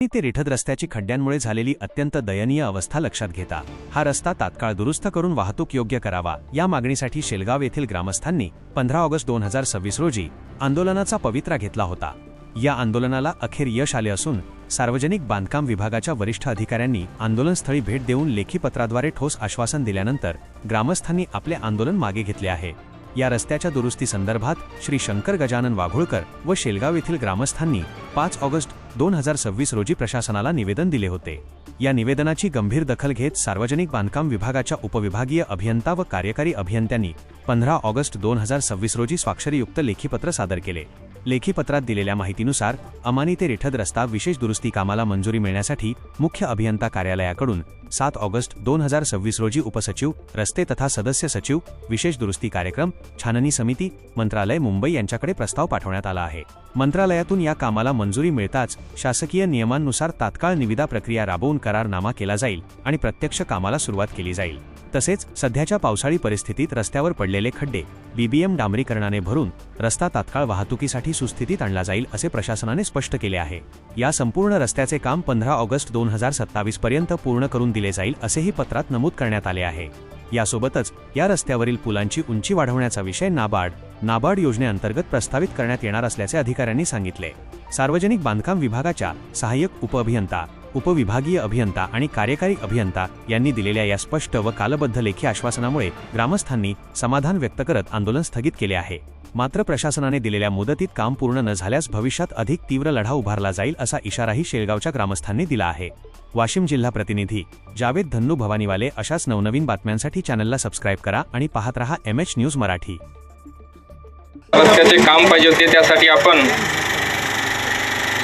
ते रिठद रस्त्याची खड्ड्यांमुळे झालेली अत्यंत दयनीय अवस्था लक्षात घेता हा रस्ता तात्काळ दुरुस्त करून वाहतूक योग्य करावा या मागणीसाठी शेलगाव येथील ग्रामस्थांनी 15 ऑगस्ट 2026 रोजी आंदोलनाचा पवित्रा घेतला होता। या आंदोलनाला अखेर यश आले असून सार्वजनिक बांधकाम विभागाच्या वरिष्ठ अधिकाऱ्यांनी आंदोलनस्थळी भेट देऊन लेखी पत्राद्वारे ठोस आश्वासन दिल्यानंतर ग्रामस्थांनी आपले आंदोलन मागे घेतले आहे। या रस्त्याच्या दुरुस्ती संदर्भात श्री शंकर गजानन वाघोळकर व शेलगाव येथील ग्रामस्थांनी 5 ऑगस्ट 2026 रोजी प्रशासनाला निवेदन दिले होते। या निवेदनाची गंभीर दखल घेत सार्वजनिक बांधकाम विभागाच्या उपविभागीय अभियंता व कार्यकारी अभियंत्यांनी 15 ऑगस्ट 2026 रोजी स्वाक्षरीयुक्त लेखीपत्र सादर केले। लेखीपत्रात दिलेल्या माहितीनुसार अमानी ते रिठद रस्ता विशेष दुरुस्ती कामाला मंजुरी मिळण्यासाठी मुख्य अभियंता कार्यालयाकडून 7 ऑगस्ट 2026 रोजी उपसचिव रस्ते तथा सदस्य सचिव विशेष दुरुस्ती कार्यक्रम छाननी समिती मंत्रालय मुंबई यांच्याकडे प्रस्ताव पाठवण्यात आला आहे। मंत्रालयातून या कामाला मंजुरी मिळताच शासकीय नियमांनुसार तात्काळ निविदा प्रक्रिया राबवून करारनामा केला जाईल आणि प्रत्यक्ष कामाला सुरुवात केली जाईल। तसेच सध्याच्या पावसाळी परिस्थितीत रस्त्यावर पडलेले खड्डे बीबीएम डांबरीकरणाने भरून रस्ता तात्काळ वाहतुकीसाठी सुस्थितीत आणला जाईल असे प्रशासनाने स्पष्ट केले आहे। या संपूर्ण रस्त्याचे काम 15 ऑगस्ट 2027 पर्यंत पूर्ण करून दिले जाईल असेही पत्रात नमूद करण्यात आले आहे। यासोबतच या रस्त्यावरील पुलांची उंची वाढवण्याचा विषय नाबार्ड योजनेअंतर्गत प्रस्तावित करण्यात येणार असल्याचे अधिकाऱ्यांनी सांगितले। सार्वजनिक बांधकाम विभागाच्या सहाय्यक उपअभियंता उपविभागीय अभियंता आणि कार्यकारी अभियंता यांनी दिलेल्या या स्पष्ट व कालबद्ध लेखी आश्वासनामुळे ग्रामस्थांनी समाधान व्यक्त करत आंदोलन स्थगित केले आहे। मात्र प्रशासनाने दिलेल्या मुदतीत काम पूर्ण न झाल्यास भविष्यात अधिक तीव्र लढा उभारला जाईल असा इशाराही शेलगावच्या ग्रामस्थांनी दिला आहे। वाशिम जिल्हा प्रतिनिधी जावेद धन्नू भवानीवाले अशाच नवनवीन बातम्यांसाठी चॅनलला सबस्क्राइब करा आणि पाहत रहा MH न्यूज मराठी। रस्त्याचे काम पाहिजे होते, त्यासाठी आपण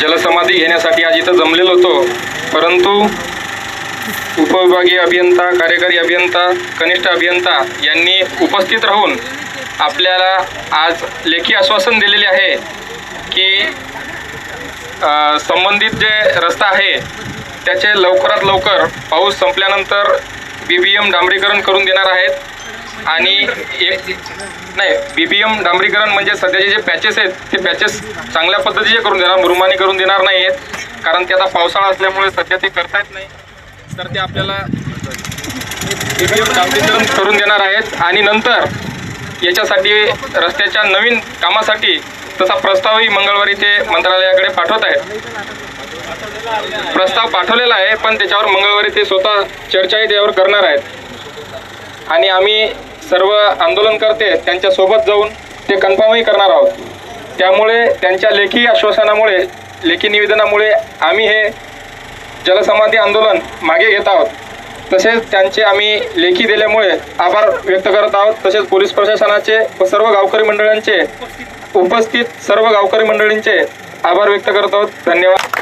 जलसमाधी घेण्यासाठी आज इथं जमलेलो होतो, परंतु उपविभागीय अभियंता कार्यकारी अभियंता कनिष्ठ अभियंता यांनी उपस्थित राहून आपल्याला आज लेखी आश्वासन दिलेले आहे की संबंधित जे रस्ता आहे त्याचे लवकरात लवकर पाऊस संपल्यानंतर बीबीएम डांबरीकरण करून देणार आहेत। आणि बीबीएम डांबरीकरण म्हणजे सध्याचे जे पॅचेस आहेत ते पॅचेस चांगल्या पद्धतीचे करून देणार, मुरुमानी करून देणार नाही आहेत, कारण ते आता पावसाळा असल्यामुळे सध्या ते करता येत नाही, तर ते आपल्याला बीबीएम डांबरीकरण करून देणार आहेत। आणि नंतर याच्यासाठी रस्त्याच्या नवीन कामासाठी तसा प्रस्तावही मंगळवारी ते मंत्रालयाकडे पाठवत आहेत। प्रस्ताव पाठवलेला आहे, पण त्याच्यावर मंगळवारी ते स्वतः चर्चाही त्यावर करणार आहेत आणि आम्ही सर्व आंदोलनकर्ते त्यांच्यासोबत जाऊन ते कन्फर्मही करणार आहोत। त्यामुळे त्यांच्या लेखी आश्वासनामुळे लेखी निवेदनामुळे आम्ही हे जलसमाधी आंदोलन मागे घेत आहोत। तसेच त्यांचे आम्ही लेखी दिल्यामुळे आभार व्यक्त करत आहोत। तसेच पोलीस प्रशासनाचे व सर्व गावकरी मंडळांचे उपस्थित सर्व गावकरी मंडळींचे आभार व्यक्त करत आहोत। धन्यवाद।